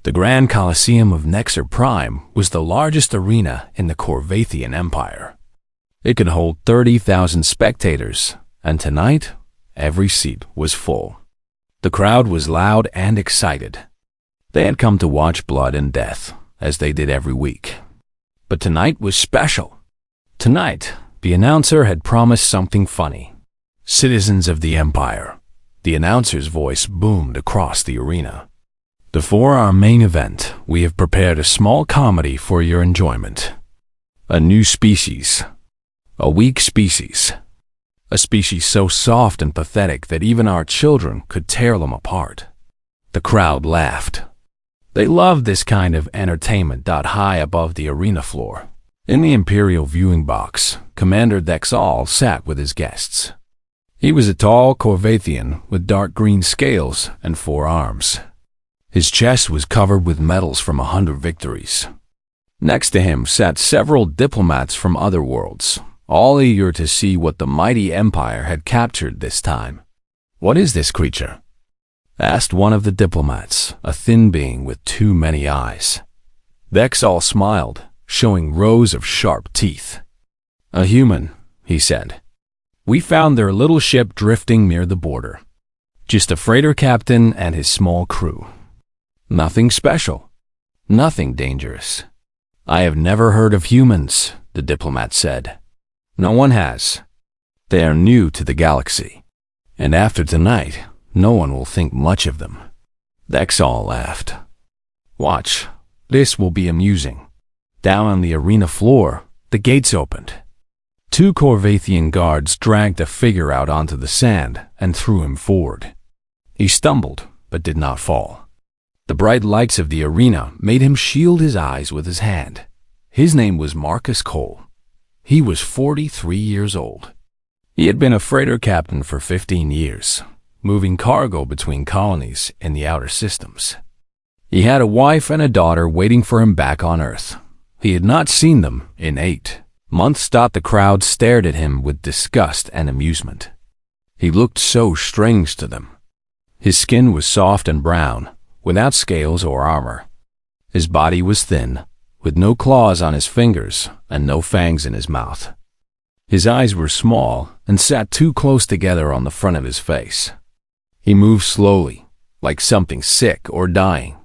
The Grand Colosseum of Nexer Prime was the largest arena in the Corvathian Empire. It could hold 30,000 spectators, and tonight, every seat was full. The crowd was loud and excited. They had come to watch blood and death, as they did every week. But tonight was special. Tonight, the announcer had promised something funny. Citizens of the Empire. The announcer's voice boomed across the arena. Before our main event, we have prepared a small comedy for your enjoyment. A new species. A weak species. A species so soft and pathetic that even our children could tear them apart. The crowd laughed. They loved this kind of entertainment. High above the arena floor, in the Imperial viewing box, Commander Dexal sat with his guests. He was a tall Corvathian with dark green scales and 4 arms. His chest was covered with medals from 100 victories. Next to him sat several diplomats from other worlds, all eager to see what the mighty empire had captured this time. "What is this creature?" asked one of the diplomats, a thin being with too many eyes. Dexal smiled, showing rows of sharp teeth. "A human," he said. "We found their little ship drifting near the border. Just a freighter captain and his small crew. Nothing special. Nothing dangerous." "I have never heard of humans," the diplomat said. "No one has. They are new to the galaxy. And after tonight, no one will think much of them." Dexal laughed. "Watch. This will be amusing." Down on the arena floor, the gates opened. 2 Corvathian guards dragged a figure out onto the sand and threw him forward. He stumbled, but did not fall. The bright lights of the arena made him shield his eyes with his hand. His name was Marcus Cole. He was 43 years old. He had been a freighter captain for 15 years, moving cargo between colonies in the outer systems. He had a wife and a daughter waiting for him back on Earth. He had not seen them in 8 months. The crowd stared at him with disgust and amusement. He looked so strange to them. His skin was soft and brown, without scales or armor. His body was thin, with no claws on his fingers and no fangs in his mouth. His eyes were small and sat too close together on the front of his face. He moved slowly, like something sick or dying.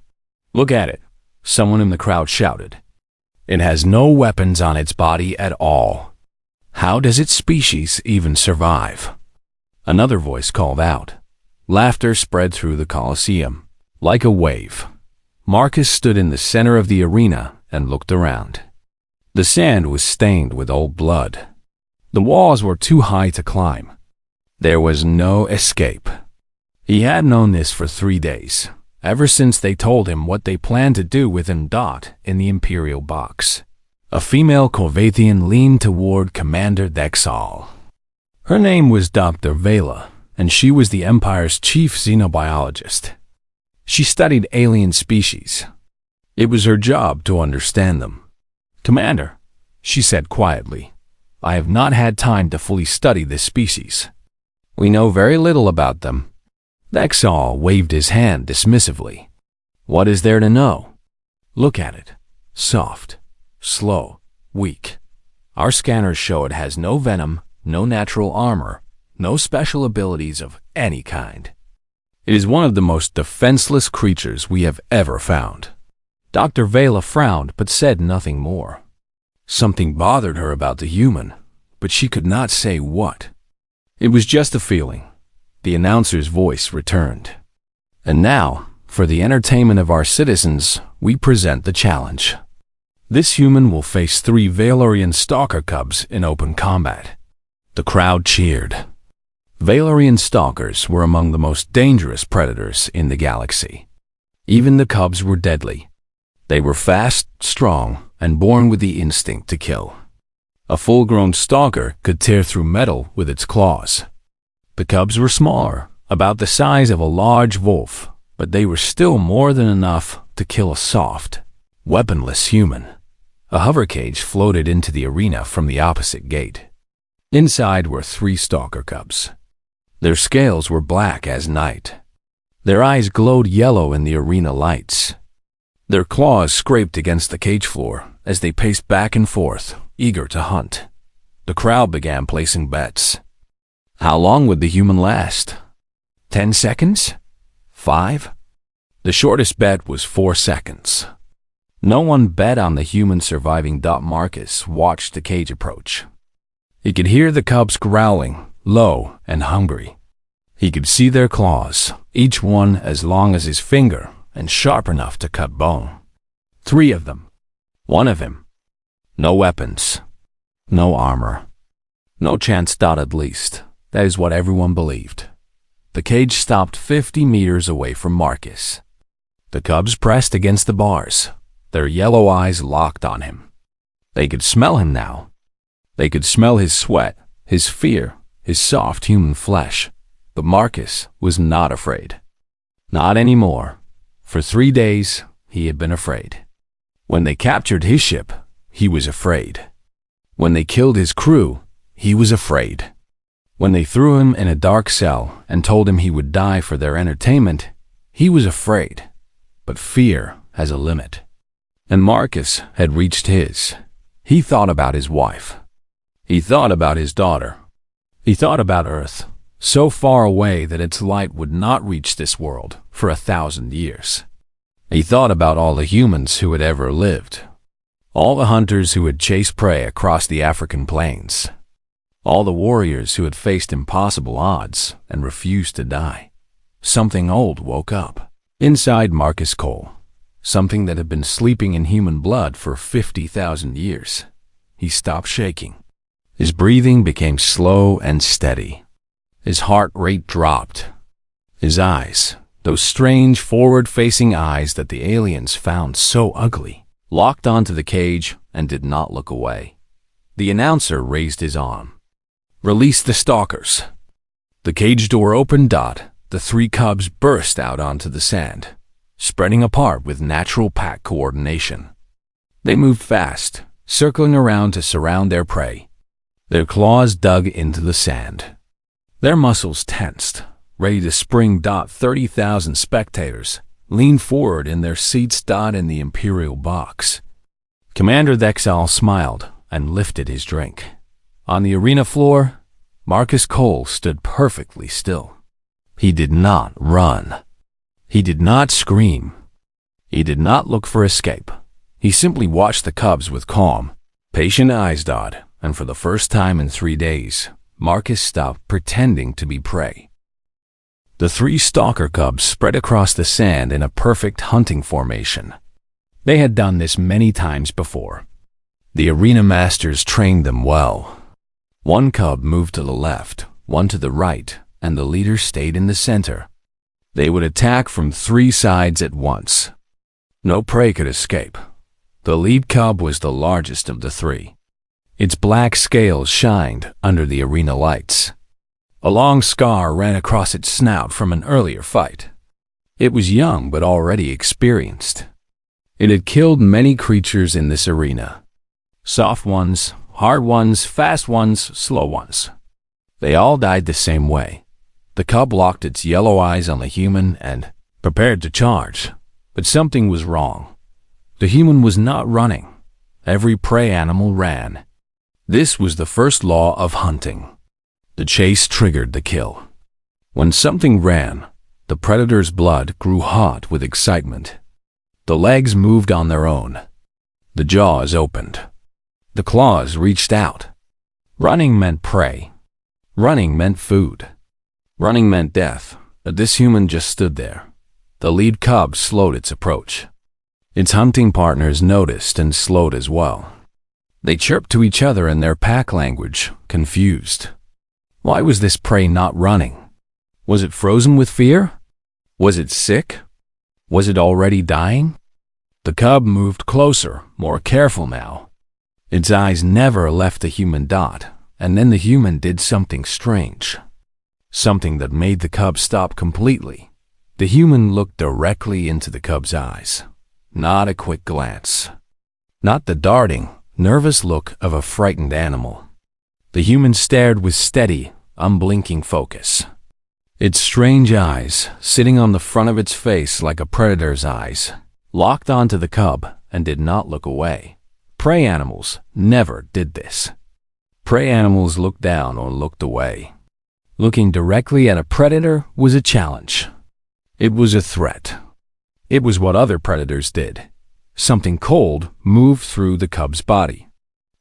"Look at it," someone in the crowd shouted. "It has no weapons on its body at all. How does its species even survive?" Another voice called out. Laughter spread through the Colosseum, like a wave. Marcus stood in the center of the arena and looked around. The sand was stained with old blood. The walls were too high to climb. There was no escape. He had known this for 3 days, ever since they told him what they planned to do with him. In the Imperial box, a female Corvathian leaned toward Commander Dexal. Her name was Dr. Vela, and she was the Empire's chief xenobiologist. She studied alien species. It was her job to understand them. "Commander," she said quietly, "I have not had time to fully study this species. We know very little about them." Dexal waved his hand dismissively. "What is there to know? Look at it. Soft, slow, weak. Our scanners show it has no venom, no natural armor, no special abilities of any kind. It is one of the most defenseless creatures we have ever found." Dr. Vela frowned but said nothing more. Something bothered her about the human, but she could not say what. It was just a feeling. The announcer's voice returned. "And now, for the entertainment of our citizens, we present the challenge. This human will face 3 Valorian stalker cubs in open combat." The crowd cheered. Valorian stalkers were among the most dangerous predators in the galaxy. Even the cubs were deadly. They were fast, strong, and born with the instinct to kill. A full-grown stalker could tear through metal with its claws. The cubs were smaller, about the size of a large wolf, but they were still more than enough to kill a soft, weaponless human. A hover cage floated into the arena from the opposite gate. Inside were 3 stalker cubs. Their scales were black as night. Their eyes glowed yellow in the arena lights. Their claws scraped against the cage floor as they paced back and forth, eager to hunt. The crowd began placing bets. How long would the human last? 10 seconds? 5? The shortest bet was 4 seconds. No one bet on the human surviving. Marcus watched the cage approach. He could hear the cubs growling, low and hungry. He could see their claws, each one as long as his finger and sharp enough to cut bone. 3 of them. 1 of him. No weapons. No armor. No chance. At least, that is what everyone believed. The cage stopped 50 meters away from Marcus. The cubs pressed against the bars, their yellow eyes locked on him. They could smell him now. They could smell his sweat, his fear, his soft human flesh. But Marcus was not afraid. Not anymore. For 3 days, he had been afraid. When they captured his ship, he was afraid. When they killed his crew, he was afraid. When they threw him in a dark cell and told him he would die for their entertainment, he was afraid. But fear has a limit. And Marcus had reached his. He thought about his wife. He thought about his daughter. He thought about Earth, so far away that its light would not reach this world for 1,000 years. He thought about all the humans who had ever lived, all the hunters who had chased prey across the African plains, all the warriors who had faced impossible odds and refused to die. Something old woke up inside Marcus Cole, something that had been sleeping in human blood for 50,000 years. He stopped shaking. His breathing became slow and steady. His heart rate dropped. His eyes, those strange forward-facing eyes that the aliens found so ugly, locked onto the cage and did not look away. The announcer raised his arm. Release the stalkers. The cage door opened. The 3 cubs burst out onto the sand, spreading apart with natural pack coordination. They moved fast, circling around to surround their prey. Their claws dug into the sand. Their muscles tensed, ready to spring. 30,000 spectators leaned forward in their seats. In the Imperial box. Commander Thexal smiled and lifted his drink. On the arena floor, Marcus Cole stood perfectly still. He did not run. He did not scream. He did not look for escape. He simply watched the cubs with calm, patient eyes. And for the first time in 3 days, Marcus stopped pretending to be prey. The 3 stalker cubs spread across the sand in a perfect hunting formation. They had done this many times before. The arena masters trained them well. 1 cub moved to the left, 1 to the right, and the leader stayed in the center. They would attack from 3 sides at once. No prey could escape. The lead cub was the largest of the 3. Its black scales shined under the arena lights. A long scar ran across its snout from an earlier fight. It was young but already experienced. It had killed many creatures in this arena. Soft ones, hard ones, fast ones, slow ones. They all died the same way. The cub locked its yellow eyes on the human and prepared to charge. But something was wrong. The human was not running. Every prey animal ran. This was the first law of hunting. The chase triggered the kill. When something ran, the predator's blood grew hot with excitement. The legs moved on their own. The jaws opened. The claws reached out. Running meant prey. Running meant food. Running meant death, but this human just stood there. The lead cub slowed its approach. Its hunting partners noticed and slowed as well. They chirped to each other in their pack language, confused. Why was this prey not running? Was it frozen with fear? Was it sick? Was it already dying? The cub moved closer, more careful now. Its eyes never left the human. And then the human did something strange. Something that made the cub stop completely. The human looked directly into the cub's eyes. Not a quick glance. Not the darting, nervous look of a frightened animal. The human stared with steady, unblinking focus. Its strange eyes, sitting on the front of its face like a predator's eyes, locked onto the cub and did not look away. Prey animals never did this. Prey animals looked down or looked away. Looking directly at a predator was a challenge. It was a threat. It was what other predators did. Something cold moved through the cub's body.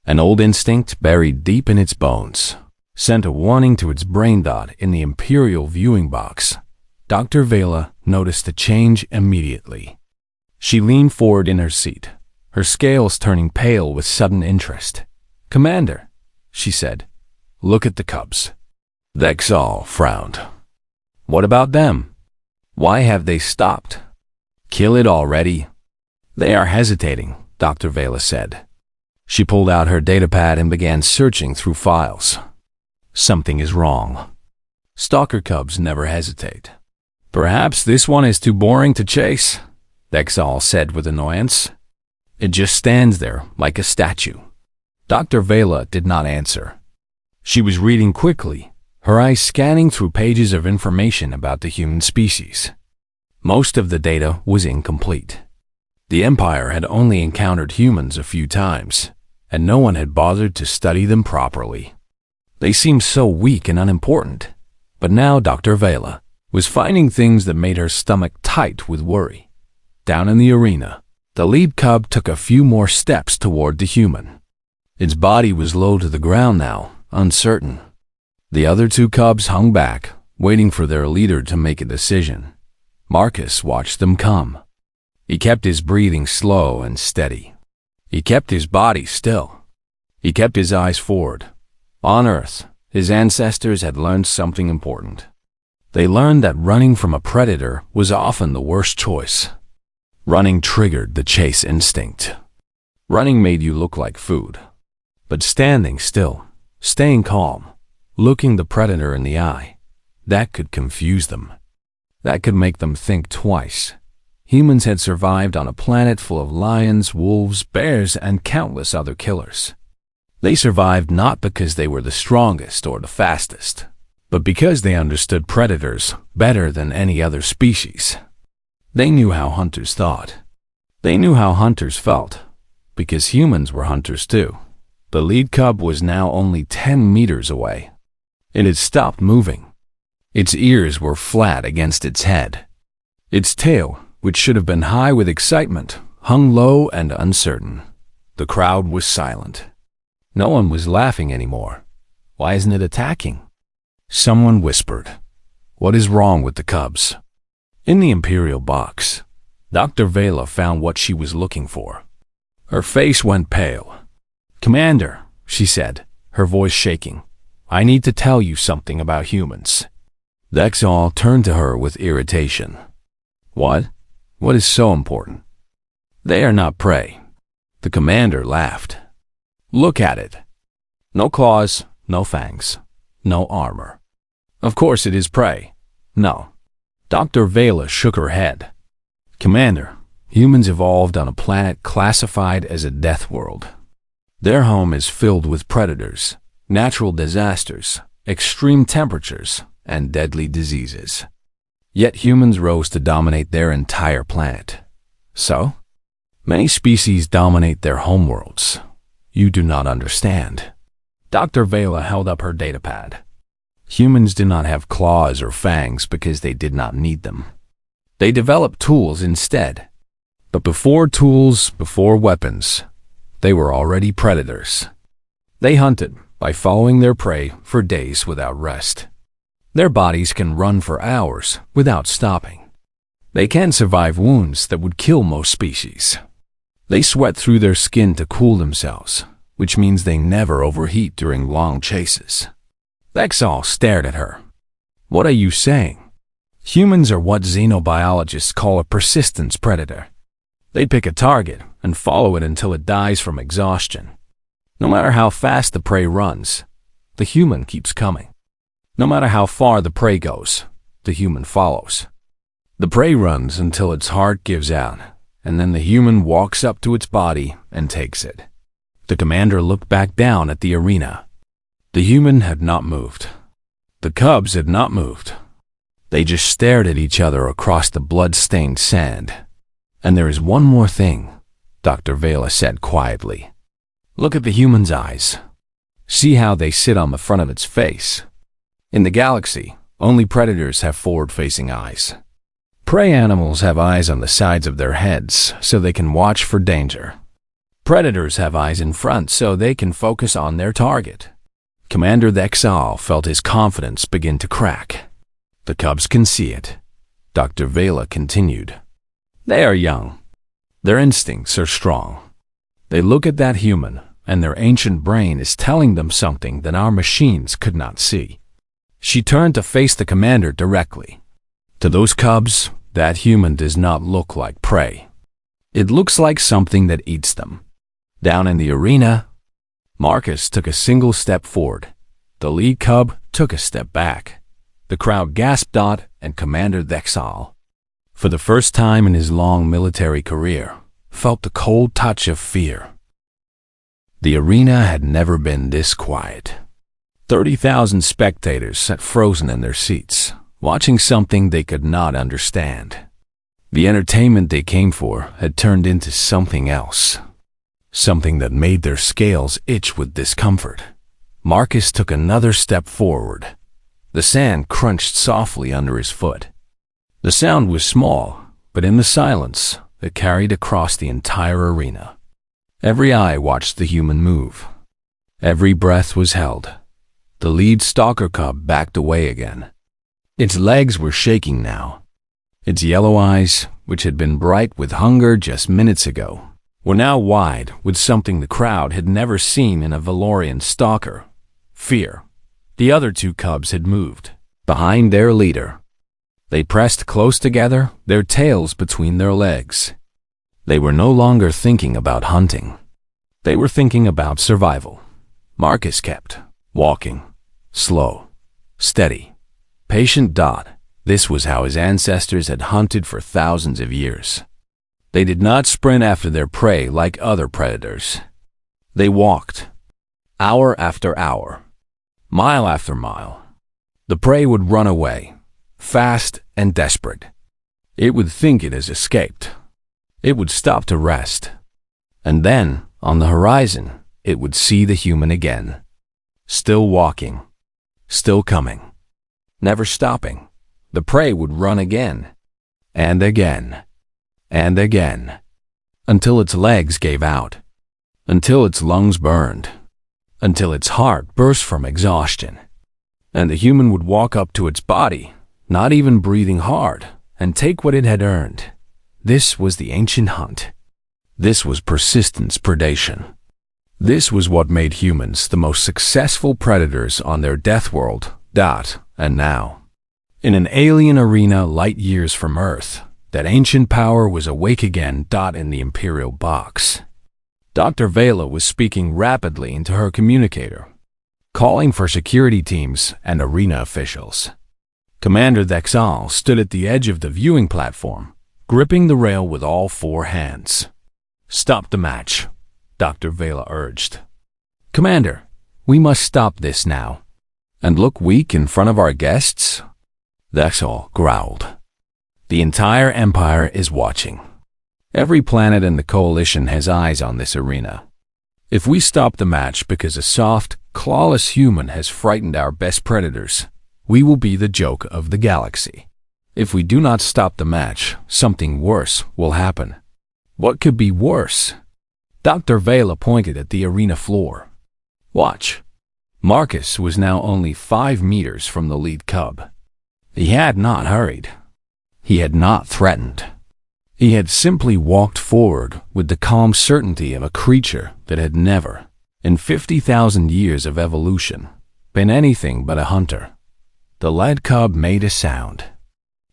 An old instinct buried deep in its bones sent a warning to its brain dot in the Imperial viewing box. Dr. Vela noticed the change immediately. She leaned forward in her seat, her scales turning pale with sudden interest. "Commander," she said, "look at the cubs." Dexal frowned. "What about them? Why have they stopped? Kill it already." "They are hesitating," Dr. Vela said. She pulled out her datapad and began searching through files. Something is wrong. Stalker cubs never hesitate. "Perhaps this one is too boring to chase," Dexal said with annoyance. "It just stands there like a statue." Dr. Vela did not answer. She was reading quickly, her eyes scanning through pages of information about the human species. Most of the data was incomplete. The Empire had only encountered humans a few times, and no one had bothered to study them properly. They seemed so weak and unimportant, but now Dr. Vela was finding things that made her stomach tight with worry. Down in the arena, the lead cub took a few more steps toward the human. Its body was low to the ground now, uncertain. The other two cubs hung back, waiting for their leader to make a decision. Marcus watched them come. He kept his breathing slow and steady. He kept his body still. He kept his eyes forward. On Earth, his ancestors had learned something important. They learned that running from a predator was often the worst choice. Running triggered the chase instinct. Running made you look like food. But standing still, staying calm, looking the predator in the eye, that could confuse them. That could make them think twice. Humans had survived on a planet full of lions, wolves, bears, and countless other killers. They survived not because they were the strongest or the fastest, but because they understood predators better than any other species. They knew how hunters thought. They knew how hunters felt, because humans were hunters too. The lead cub was now only 10 meters away. It had stopped moving. Its ears were flat against its head. Its tail, which should have been high with excitement, hung low and uncertain. The crowd was silent. No one was laughing anymore. Why isn't it attacking? Someone whispered, "What is wrong with the cubs?" In the Imperial box, Dr. Vela found what she was looking for. Her face went pale. "Commander," she said, her voice shaking, "I need to tell you something about humans." Dexal turned to her with irritation. "What? What is so important?" "They are not prey." The commander laughed. "Look at it. No claws, no fangs, no armor. Of course it is prey. No." Dr. Vela shook her head. "Commander, humans evolved on a planet classified as a death world. Their home is filled with predators, natural disasters, extreme temperatures, and deadly diseases. Yet humans rose to dominate their entire planet. So, many species dominate their homeworlds. You do not understand." Dr. Vela held up her datapad. Humans did not have claws or fangs because they did not need them. They developed tools instead. But before tools, before weapons, they were already predators. They hunted by following their prey for days without rest. Their bodies can run for hours without stopping. They can survive wounds that would kill most species. They sweat through their skin to cool themselves, which means they never overheat during long chases. Dexal stared at her. "What are you saying?" "Humans are what xenobiologists call a persistence predator. They pick a target and follow it until it dies from exhaustion. No matter how fast the prey runs, the human keeps coming. No matter how far the prey goes, the human follows. The prey runs until its heart gives out, and then the human walks up to its body and takes it." The commander looked back down at the arena. The human had not moved. The cubs had not moved. They just stared at each other across the blood-stained sand. And there is one more thing, Dr. Vela said quietly. Look at the human's eyes. See how they sit on the front of its face. In the galaxy, only predators have forward-facing eyes. Prey animals have eyes on the sides of their heads so they can watch for danger. Predators have eyes in front so they can focus on their target. Commander Thexal felt his confidence begin to crack. The cubs can see it. Dr. Vela continued. They are young. Their instincts are strong. They look at that human, and their ancient brain is telling them something that our machines could not see. She turned to face the commander directly. To those cubs, that human does not look like prey. It looks like something that eats them. Down in the arena, Marcus took a single step forward. The lead cub took a step back. The crowd gasped out, and Commander Thexal, for the first time in his long military career, felt the cold touch of fear. The arena had never been this quiet. 30,000 spectators sat frozen in their seats, watching something they could not understand. The entertainment they came for had turned into something else. Something that made their scales itch with discomfort. Marcus took another step forward. The sand crunched softly under his foot. The sound was small, but in the silence, it carried across the entire arena. Every eye watched the human move. Every breath was held. The lead stalker cub backed away again. Its legs were shaking now. Its yellow eyes, which had been bright with hunger just minutes ago, were now wide with something the crowd had never seen in a Valorian stalker: fear. The other two cubs had moved, behind their leader. They pressed close together, their tails between their legs. They were no longer thinking about hunting. They were thinking about survival. Marcus kept walking, slow, steady, patient. This was how his ancestors had hunted for thousands of years. They did not sprint after their prey like other predators. They walked, hour after hour, mile after mile. The prey would run away, fast and desperate. It would think it has escaped. It would stop to rest. And then, on the horizon, it would see the human again. Still walking, still coming, never stopping. The prey would run again, and again, and again, until its legs gave out, until its lungs burned, until its heart burst from exhaustion. And the human would walk up to its body, not even breathing hard, and take what it had earned. This was the ancient hunt. This was persistence predation. This was what made humans the most successful predators on their death world. And now, in an alien arena light years from Earth, that ancient power was awake again. In the Imperial box, Dr. Vela was speaking rapidly into her communicator, calling for security teams and arena officials. Commander Thexal stood at the edge of the viewing platform, gripping the rail with all four hands. Stop the match, Dr. Vela urged. Commander, we must stop this now. And look weak in front of our guests? Thexal growled. The entire Empire is watching. Every planet in the Coalition has eyes on this arena. If we stop the match because a soft, clawless human has frightened our best predators, we will be the joke of the galaxy. If we do not stop the match, something worse will happen. What could be worse? Dr. Vela pointed at the arena floor. Watch. Marcus was now only 5 meters from the lead cub. He had not hurried. He had not threatened. He had simply walked forward with the calm certainty of a creature that had never, in 50,000 years of evolution, been anything but a hunter. The lad cub made a sound.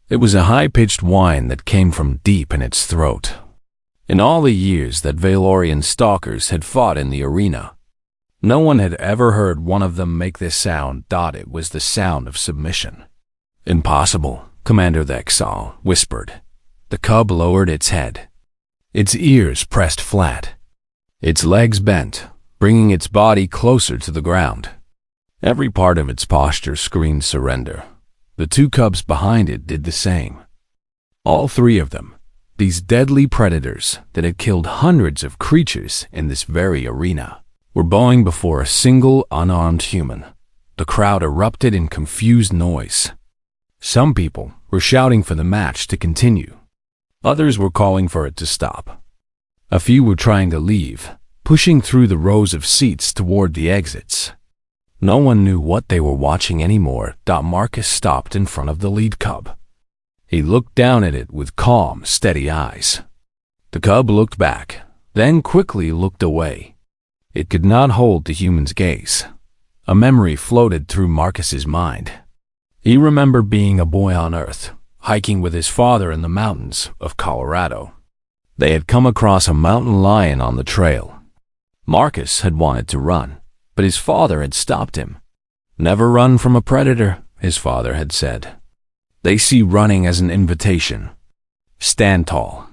It was a high-pitched whine that came from deep in its throat. In all the years that Valorian stalkers had fought in the arena, no one had ever heard one of them make this sound. It was the sound of submission. Impossible, Commander Thexal whispered. The cub lowered its head. Its ears pressed flat. Its legs bent, bringing its body closer to the ground. Every part of its posture screamed surrender. The two cubs behind it did the same. All three of them, These deadly predators that had killed hundreds of creatures in this very arena were bowing before a single unarmed human. The crowd erupted in confused noise. Some people were shouting for the match to continue. Others were calling for it to stop. A few were trying to leave, pushing through the rows of seats toward the exits. No one knew what they were watching anymore. Marcus stopped in front of the lead cub. He looked down at it with calm, steady eyes. The cub looked back, then quickly looked away. It could not hold the human's gaze. A memory floated through Marcus's mind. He remembered being a boy on Earth, hiking with his father in the mountains of Colorado. They had come across a mountain lion on the trail. Marcus had wanted to run, but his father had stopped him. "Never run from a predator," his father had said. "They see running as an invitation. Stand tall.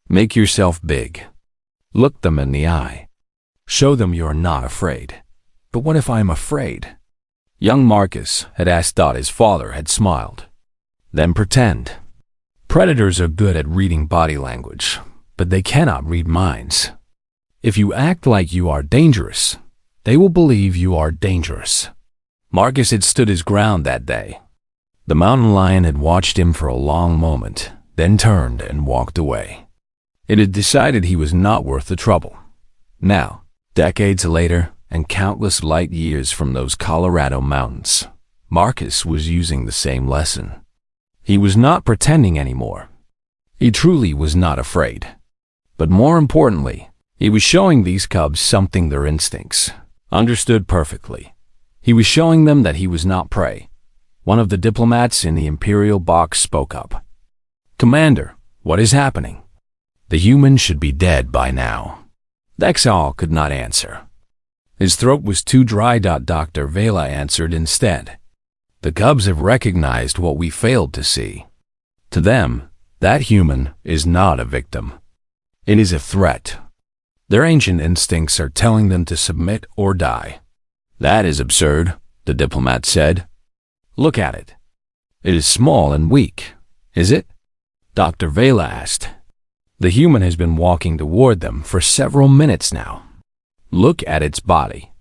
Make yourself big. Look them in the eye. Show them you are not afraid." "But what if I am afraid?" Young Marcus had asked. His father had smiled. "Then pretend. Predators are good at reading body language, but they cannot read minds. If you act like you are dangerous, they will believe you are dangerous." Marcus had stood his ground that day. The mountain lion had watched him for a long moment, then turned and walked away. It had decided he was not worth the trouble. Now, decades later, and countless light years from those Colorado mountains, Marcus was using the same lesson. He was not pretending anymore. He truly was not afraid. But more importantly, he was showing these cubs something their instincts understood perfectly. He was showing them that he was not prey. One of the diplomats in the Imperial box spoke up. "Commander, what is happening? The human should be dead by now." Dexal could not answer. His throat was too dry. Dr. Vela answered instead. "The cubs have recognized what we failed to see. To them, that human is not a victim. It is a threat. Their ancient instincts are telling them to submit or die." "That is absurd," the diplomat said. "Look at it. It is small and weak, is it?" Dr. Vela asked. "The human has been walking toward them for several minutes now. Look at its body.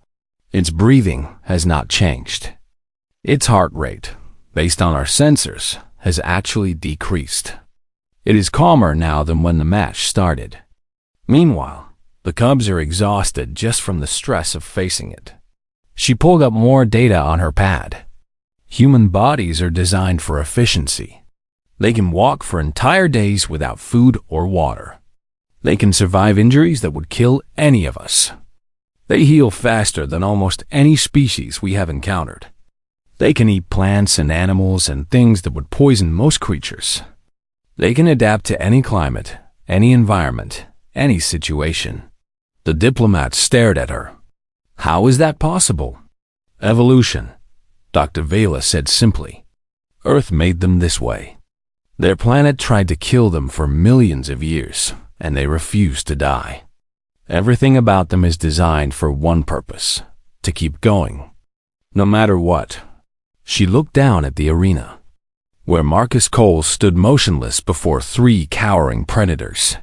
Its breathing has not changed. Its heart rate, based on our sensors, has actually decreased. It is calmer now than when the match started. Meanwhile, the cubs are exhausted just from the stress of facing it." She pulled up more data on her pad. Human bodies are designed for efficiency. They can walk for entire days without food or water. They can survive injuries that would kill any of us. They heal faster than almost any species we have encountered. They can eat plants and animals and things that would poison most creatures. They can adapt to any climate, any environment, any situation." The diplomat stared at her. "How is that possible?" "Evolution," Dr. Vela said simply. "Earth made them this way. Their planet tried to kill them for millions of years, and they refused to die. Everything about them is designed for one purpose: to keep going, no matter what." She looked down at the arena, where Marcus Cole stood motionless before 3 cowering predators.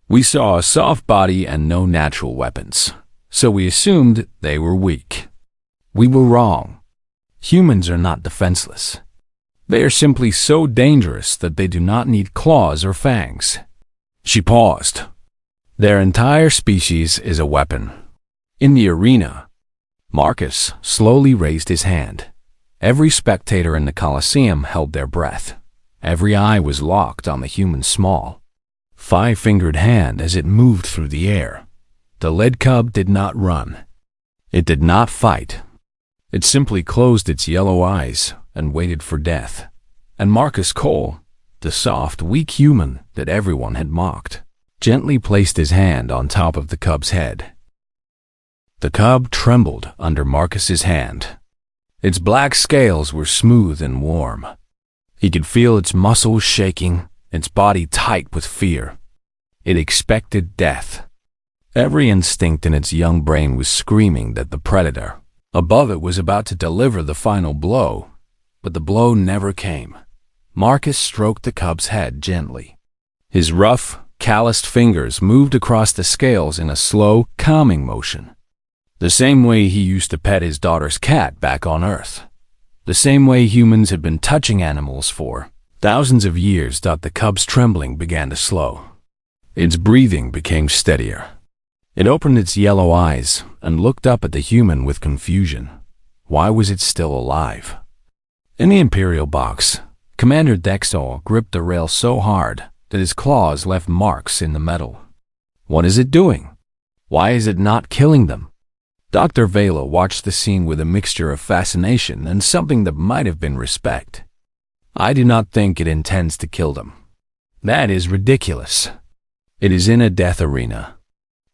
"We saw a soft body and no natural weapons, so we assumed they were weak. We were wrong. Humans are not defenseless. They are simply so dangerous that they do not need claws or fangs." She paused. "Their entire species is a weapon." In the arena, Marcus slowly raised his hand. Every spectator in the Colosseum held their breath. Every eye was locked on the human's small, 5-fingered hand as it moved through the air. The lead cub did not run. It did not fight. It simply closed its yellow eyes and waited for death. And Marcus Cole, the soft, weak human that everyone had mocked, gently placed his hand on top of the cub's head. The cub trembled under Marcus's hand. Its black scales were smooth and warm. He could feel its muscles shaking, its body tight with fear. It expected death. Every instinct in its young brain was screaming that the predator above it was about to deliver the final blow, but the blow never came. Marcus stroked the cub's head gently. His rough, calloused fingers moved across the scales in a slow, calming motion. The same way he used to pet his daughter's cat back on Earth. The same way humans had been touching animals for thousands of years. The cub's trembling began to slow. Its breathing became steadier. It opened its yellow eyes and looked up at the human with confusion. Why was it still alive? In the Imperial box, Commander Dexol gripped the rail so hard that his claws left marks in the metal. What is it doing? Why is it not killing them? Dr. Vela watched the scene with a mixture of fascination and something that might have been respect. I do not think it intends to kill them. That is ridiculous. It is in a death arena.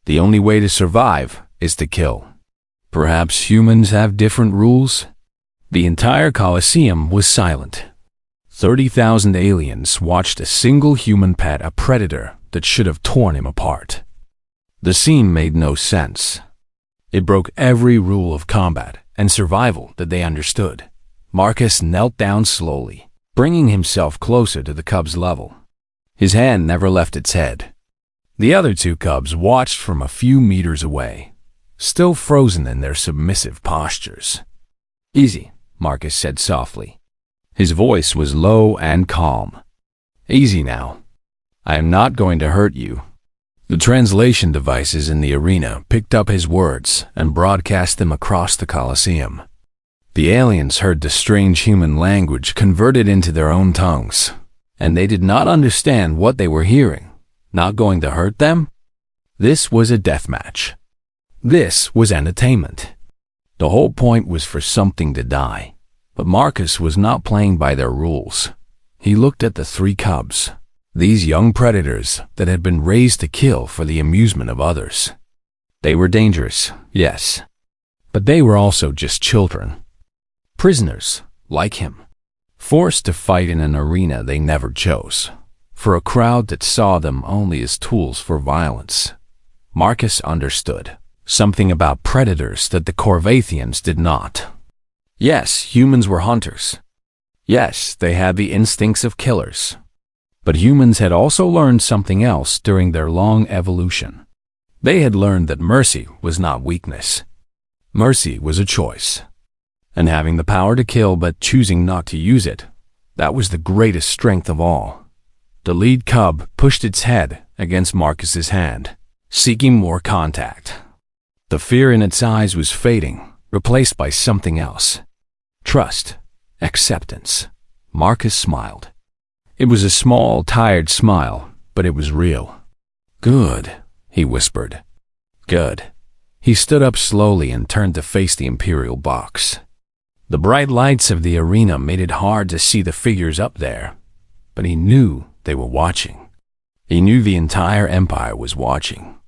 The only way to survive is to kill. Perhaps humans have different rules? The entire Colosseum was silent. 30,000 aliens watched a single human pet a predator that should have torn him apart. The scene made no sense. It broke every rule of combat and survival that they understood. Marcus knelt down slowly, bringing himself closer to the cub's level. His hand never left its head. The other two cubs watched from a few meters away, still frozen in their submissive postures. "Easy," Marcus said softly. His voice was low and calm. "Easy now. I am not going to hurt you." The translation devices in the arena picked up his words and broadcast them across the Colosseum. The aliens heard the strange human language converted into their own tongues, and they did not understand what they were hearing. Not going to hurt them? This was a death match. This was entertainment. The whole point was for something to die. But Marcus was not playing by their rules. He looked at the three cubs, these young predators that had been raised to kill for the amusement of others. They were dangerous, yes, but they were also just children. Prisoners, like him, forced to fight in an arena they never chose, for a crowd that saw them only as tools for violence. Marcus understood something about predators that the Corvathians did not. Yes, humans were hunters. Yes, they had the instincts of killers. But humans had also learned something else during their long evolution. They had learned that mercy was not weakness. Mercy was a choice. And having the power to kill but choosing not to use it, that was the greatest strength of all. The lead cub pushed its head against Marcus's hand, seeking more contact. The fear in its eyes was fading, replaced by something else. Trust, acceptance. Marcus smiled. It was a small, tired smile, but it was real. "Good," he whispered. "Good." He stood up slowly and turned to face the Imperial box. The bright lights of the arena made it hard to see the figures up there, but he knew they were watching. He knew the entire Empire was watching.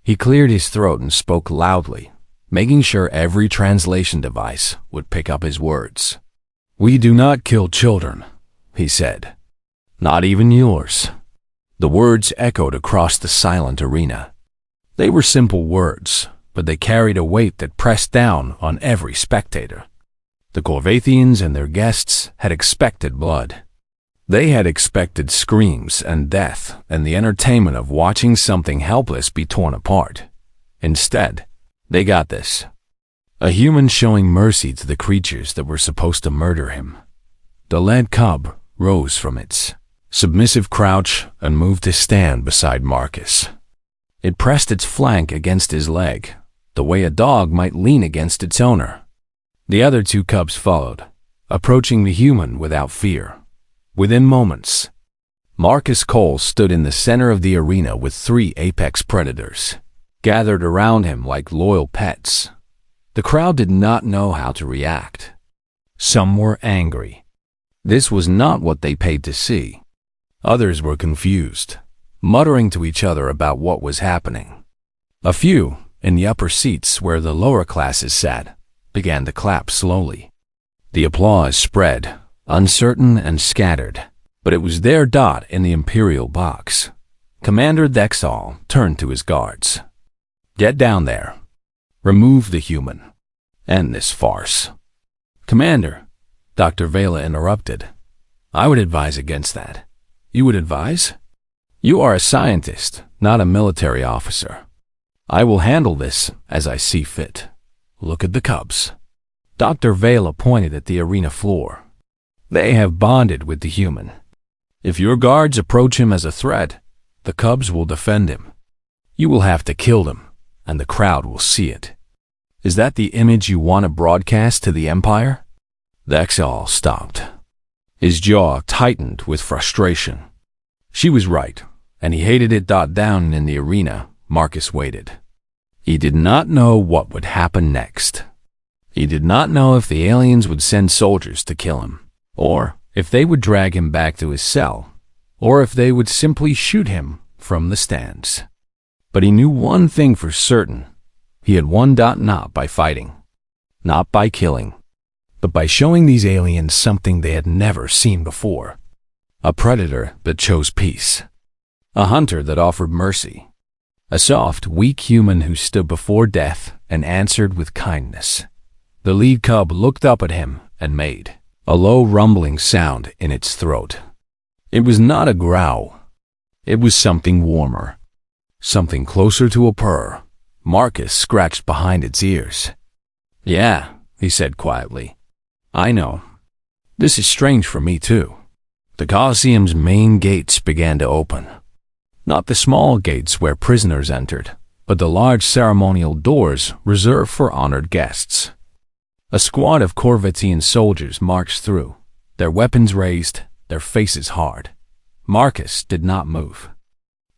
He cleared his throat and spoke loudly, making sure every translation device would pick up his words. "We do not kill children," he said. "Not even yours." The words echoed across the silent arena. They were simple words, but they carried a weight that pressed down on every spectator. The Corvathians and their guests had expected blood. They had expected screams and death and the entertainment of watching something helpless be torn apart. Instead, they got this. A human showing mercy to the creatures that were supposed to murder him. The lead cub rose from its submissive crouch and moved to stand beside Marcus. It pressed its flank against his leg, the way a dog might lean against its owner. The other two cubs followed, approaching the human without fear. Within moments, Marcus Cole stood in the center of the arena with three apex predators, gathered around him like loyal pets. The crowd did not know how to react. Some were angry. This was not what they paid to see. Others were confused, muttering to each other about what was happening. A few, in the upper seats where the lower classes sat, began to clap slowly. The applause spread, uncertain and scattered, but it was their dot in the Imperial box. Commander Dexol turned to his guards. "Get down there. Remove the human. End this farce." "Commander," Dr. Vela interrupted. "I would advise against that." "You would advise?" You are a scientist, not a military officer. I will handle this as I see fit. Look at the cubs." Dr. Vela pointed at the arena floor. "They have bonded with the human. If your guards approach him as a threat, the cubs will defend him. You will have to kill them, and the crowd will see it. Is that the image you want to broadcast to the Empire?" The Exal stopped. His jaw tightened with frustration. She was right, and he hated it. Down in the arena, Marcus waited. He did not know what would happen next. He did not know if the aliens would send soldiers to kill him, or if they would drag him back to his cell, or if they would simply shoot him from the stands. But he knew one thing for certain. He had won. Not by fighting, not by killing, but by showing these aliens something they had never seen before. A predator that chose peace. A hunter that offered mercy. A soft, weak human who stood before death and answered with kindness. The lead cub looked up at him and made a low rumbling sound in its throat. It was not a growl. It was something warmer. Something closer to a purr. Marcus scratched behind its ears. "Yeah," he said quietly. "I know. This is strange for me too." The Colosseum's main gates began to open. Not the small gates where prisoners entered, but the large ceremonial doors reserved for honored guests. A squad of Corvettian soldiers marched through, their weapons raised, their faces hard. Marcus did not move.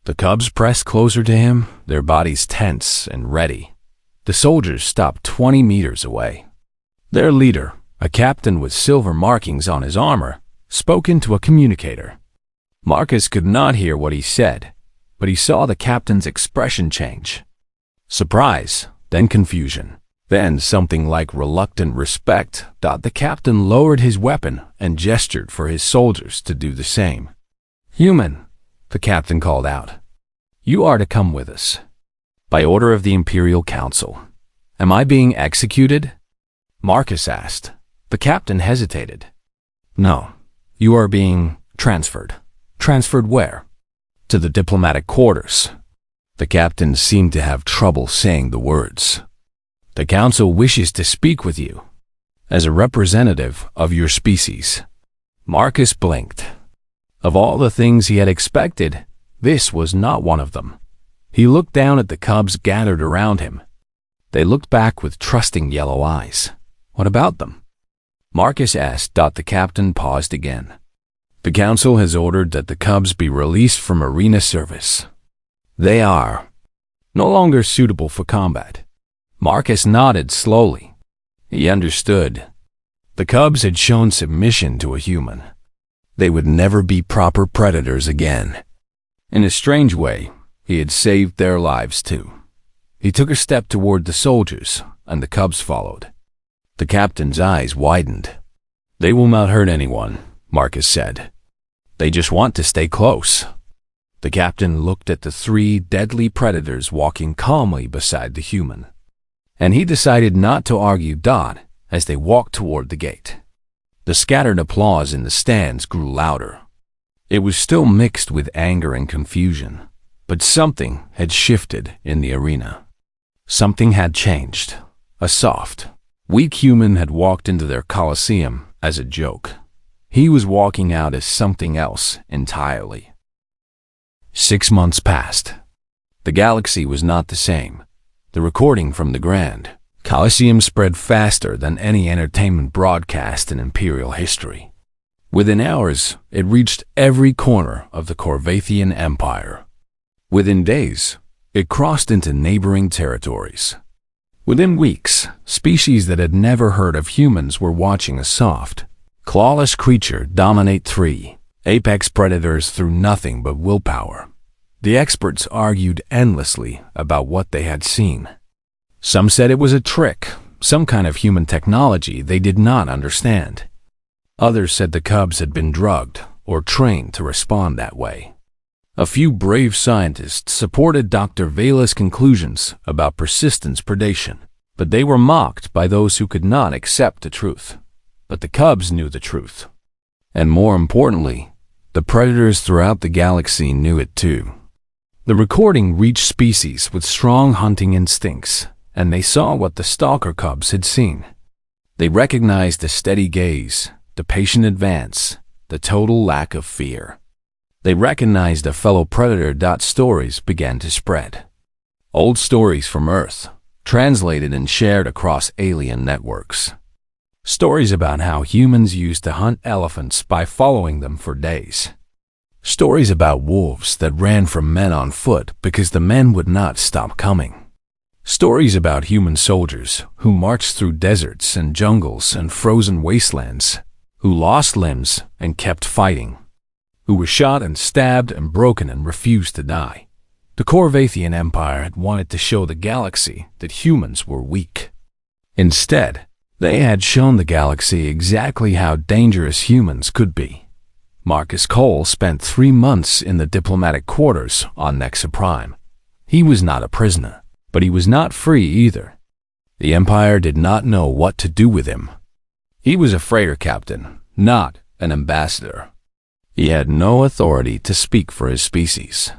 The cubs pressed closer to him, their bodies tense and ready. The soldiers stopped 20 meters away. Their leader, a captain with silver markings on his armor, spoke into a communicator. Marcus could not hear what he said, but he saw the captain's expression change. Surprise, then confusion. Then something like reluctant respect. The captain lowered his weapon and gestured for his soldiers to do the same. "Human," the captain called out. "You are to come with us. By order of the Imperial Council." "Am I being executed?" Marcus asked. The captain hesitated. "No, you are being transferred." "Transferred where?" "To the diplomatic quarters." The captain seemed to have trouble saying the words. "The council wishes to speak with you, as a representative of your species." Marcus blinked. Of all the things he had expected, this was not one of them. He looked down at the cubs gathered around him. They looked back with trusting yellow eyes. "What about them?" Marcus asked. The captain paused again. "The council has ordered that the cubs be released from arena service. They are no longer suitable for combat." Marcus nodded slowly. He understood. The cubs had shown submission to a human. They would never be proper predators again. In a strange way, he had saved their lives too. He took a step toward the soldiers, and the cubs followed. The captain's eyes widened. "They will not hurt anyone," Marcus said. "They just want to stay close." The captain looked at the 3 deadly predators walking calmly beside the human. And he decided not to argue. As they walked toward the gate. The scattered applause in the stands grew louder. It was still mixed with anger and confusion, but something had shifted in the arena. Something had changed. A soft, weak human had walked into their Colosseum as a joke. He was walking out as something else entirely. 6 months passed. The galaxy was not the same. The recording from the Grand Colosseum spread faster than any entertainment broadcast in Imperial history. Within hours, it reached every corner of the Corvethian Empire. Within days, it crossed into neighboring territories. Within weeks, species that had never heard of humans were watching a soft, clawless creature dominate 3 apex predators through nothing but willpower. The experts argued endlessly about what they had seen. Some said it was a trick, some kind of human technology they did not understand. Others said the cubs had been drugged or trained to respond that way. A few brave scientists supported Dr. Vela's conclusions about persistence predation, but they were mocked by those who could not accept the truth. But the cubs knew the truth. And more importantly, The predators throughout the galaxy knew it too. The recording reached species with strong hunting instincts, and they saw what the stalker cubs had seen. They recognized the steady gaze, the patient advance, the total lack of fear. They recognized a fellow predator. Stories began to spread. Old stories from Earth, translated and shared across alien networks. Stories about how humans used to hunt elephants by following them for days. Stories about wolves that ran from men on foot because the men would not stop coming. Stories about human soldiers who marched through deserts and jungles and frozen wastelands, who lost limbs and kept fighting, who were shot and stabbed and broken and refused to die. The Corvathian Empire had wanted to show the galaxy that humans were weak. Instead, they had shown the galaxy exactly how dangerous humans could be. Marcus Cole spent 3 months in the diplomatic quarters on Nexa Prime. He was not a prisoner, but he was not free either. The Empire did not know what to do with him. He was a freighter captain, not an ambassador. He had no authority to speak for his species.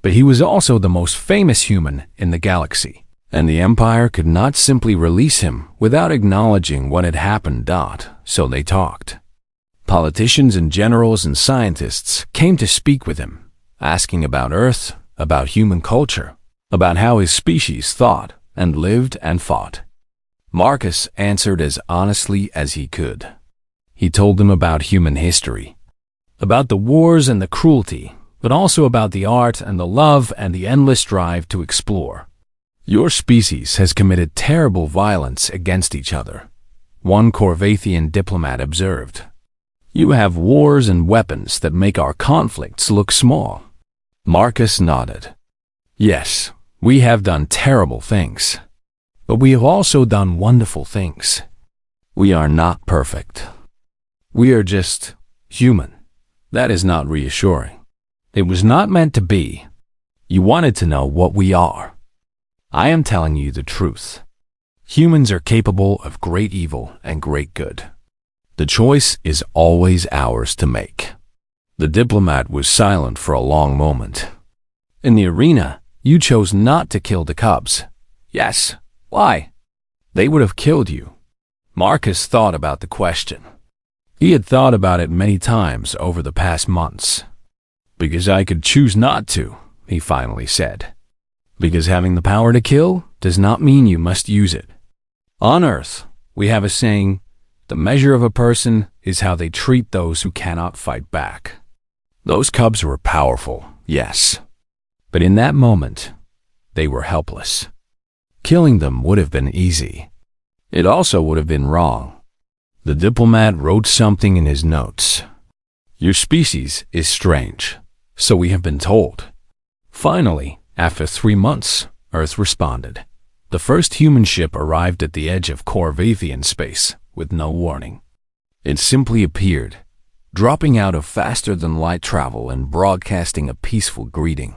But he was also the most famous human in the galaxy, and the Empire could not simply release him without acknowledging what had happened. So they talked. Politicians and generals and scientists came to speak with him, asking about Earth, about human culture, about how his species thought and lived and fought. Marcus answered as honestly as he could. He told them about human history, about the wars and the cruelty, but also about the art and the love and the endless drive to explore. Your species has committed terrible violence against each other, one Corvathian diplomat observed. You have wars and weapons that make our conflicts look small. Marcus nodded. Yes, we have done terrible things, but we have also done wonderful things. We are not perfect. We are just human. That is not reassuring. It was not meant to be. You wanted to know what we are. I am telling you the truth. Humans are capable of great evil and great good. The choice is always ours to make. The diplomat was silent for a long moment. In the arena, you chose not to kill the cubs. Yes. Why? They would have killed you. Marcus thought about the question. He had thought about it many times over the past months. Because I could choose not to, he finally said. Because having the power to kill does not mean you must use it. On Earth, we have a saying, the measure of a person is how they treat those who cannot fight back. Those cubs were powerful, yes. But in that moment, they were helpless. Killing them would have been easy. It also would have been wrong. The diplomat wrote something in his notes. Your species is strange, so we have been told. Finally, after 3 months, Earth responded. The first human ship arrived at the edge of Corvathian space with no warning. It simply appeared, dropping out of faster-than-light travel and broadcasting a peaceful greeting.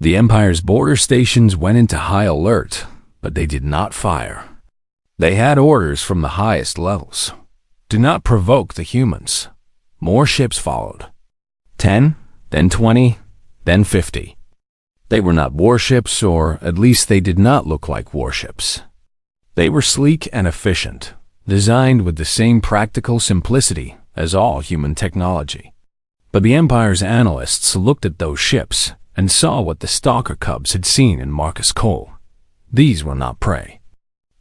The Empire's border stations went into high alert, but they did not fire. They had orders from the highest levels. Do not provoke the humans. More ships followed. 10, then 20, then 50. They were not warships, or at least they did not look like warships. They were sleek and efficient, designed with the same practical simplicity as all human technology. But the Empire's analysts looked at those ships and saw what the stalker cubs had seen in Marcus Cole. These were not prey.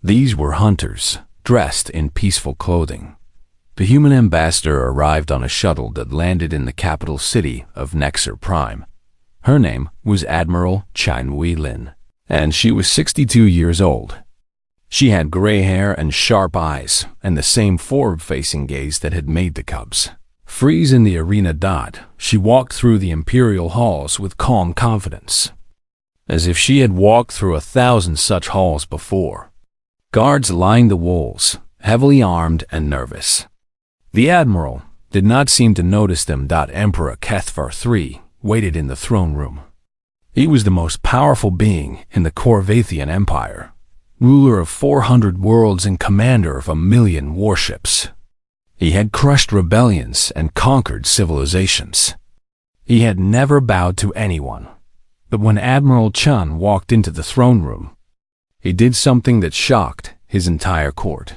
These were hunters, dressed in peaceful clothing. The human ambassador arrived on a shuttle that landed in the capital city of Nexa Prime. Her name was Admiral Chinwei Lin, and she was 62 years old. She had gray hair and sharp eyes, and the same forward-facing gaze that had made the cubs freeze in the arena. She walked through the imperial halls with calm confidence, as if she had walked through 1,000 such halls before. Guards lined the walls, heavily armed and nervous. The Admiral did not seem to notice them. Emperor Kethvar III waited in the throne room. He was the most powerful being in the Corvathian Empire, ruler of 400 worlds and commander of 1,000,000 warships. He had crushed rebellions and conquered civilizations. He had never bowed to anyone. But when Admiral Chun walked into the throne room, he did something that shocked his entire court.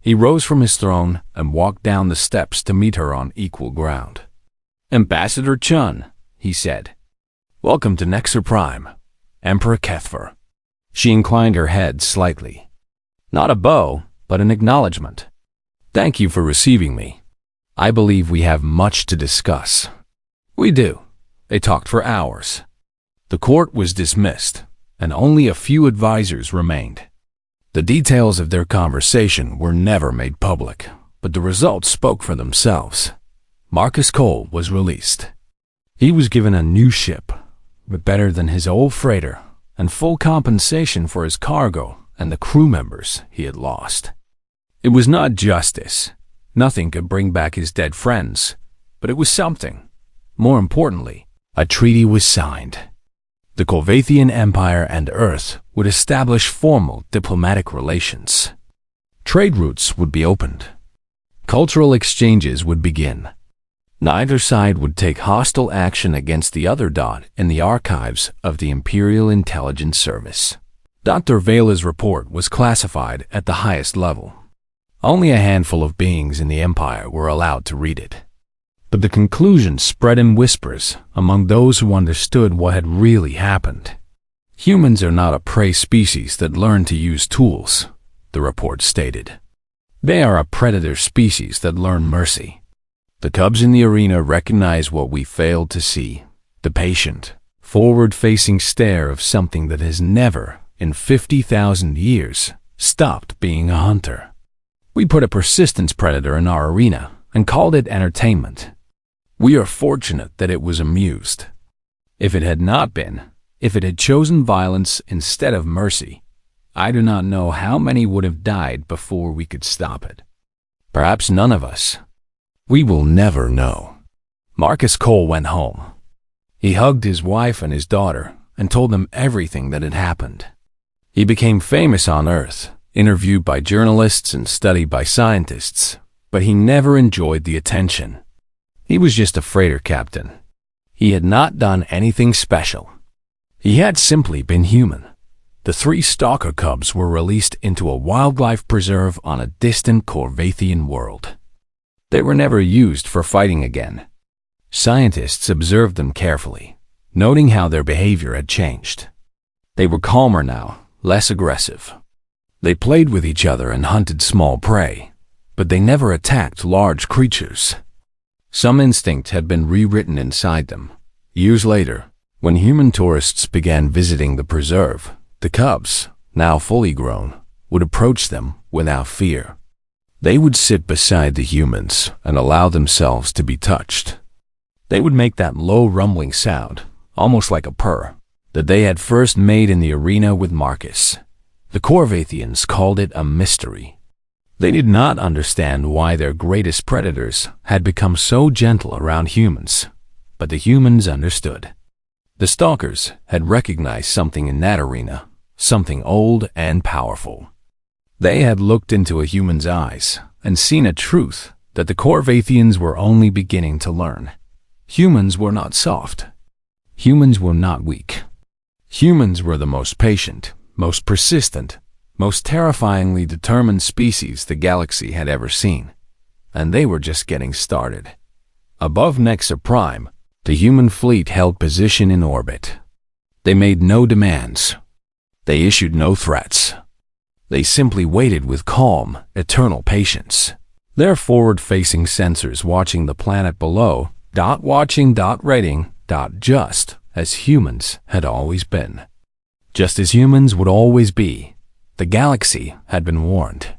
He rose from his throne and walked down the steps to meet her on equal ground. "Ambassador Chun," he said, "welcome to Nexer Prime, Emperor Kethver." She inclined her head slightly. Not a bow, but an acknowledgement. "Thank you for receiving me. I believe we have much to discuss." "We do." They talked for hours. The court was dismissed, and only a few advisors remained. The details of their conversation were never made public, but the results spoke for themselves. Marcus Cole was released. He was given a new ship, but better than his old freighter, and full compensation for his cargo and the crew members he had lost. It was not justice. Nothing could bring back his dead friends, but it was something. More importantly, a treaty was signed. The Corvathian Empire and Earth would establish formal diplomatic relations. Trade routes would be opened. Cultural exchanges would begin. Neither side would take hostile action against the other. In the archives of the Imperial Intelligence Service, Dr. Vela's report was classified at the highest level. Only a handful of beings in the Empire were allowed to read it. But the conclusion spread in whispers among those who understood what had really happened. Humans are not a prey species that learn to use tools, the report stated. They are a predator species that learn mercy. The cubs in the arena recognize what we failed to see, the patient, forward-facing stare of something that has never, in 50,000 years, stopped being a hunter. We put a persistence predator in our arena and called it entertainment. We are fortunate that it was amused. If it had not been, if it had chosen violence instead of mercy, I do not know how many would have died before we could stop it. Perhaps none of us. We will never know. Marcus Cole went home. He hugged his wife and his daughter and told them everything that had happened. He became famous on Earth, interviewed by journalists and studied by scientists, but he never enjoyed the attention. He was just a freighter captain. He had not done anything special. He had simply been human. The 3 stalker cubs were released into a wildlife preserve on a distant Corvathian world. They were never used for fighting again. Scientists observed them carefully, noting how their behavior had changed. They were calmer now, less aggressive. They played with each other and hunted small prey, but they never attacked large creatures. Some instinct had been rewritten inside them. Years later, when human tourists began visiting the preserve, the cubs, now fully grown, would approach them without fear. They would sit beside the humans and allow themselves to be touched. They would make that low rumbling sound, almost like a purr, that they had first made in the arena with Marcus. The Corvathians called it a mystery. They did not understand why their greatest predators had become so gentle around humans, but the humans understood. The stalkers had recognized something in that arena, something old and powerful. They had looked into a human's eyes and seen a truth that the Corvathians were only beginning to learn. Humans were not soft. Humans were not weak. Humans were the most patient, most persistent, most terrifyingly determined species the galaxy had ever seen. And they were just getting started. Above Nexer Prime, the human fleet held position in orbit. They made no demands. They issued no threats. They simply waited with calm, eternal patience. Their forward-facing sensors watching the planet below, watching, rating, just as humans had always been. Just as humans would always be. The galaxy had been warned.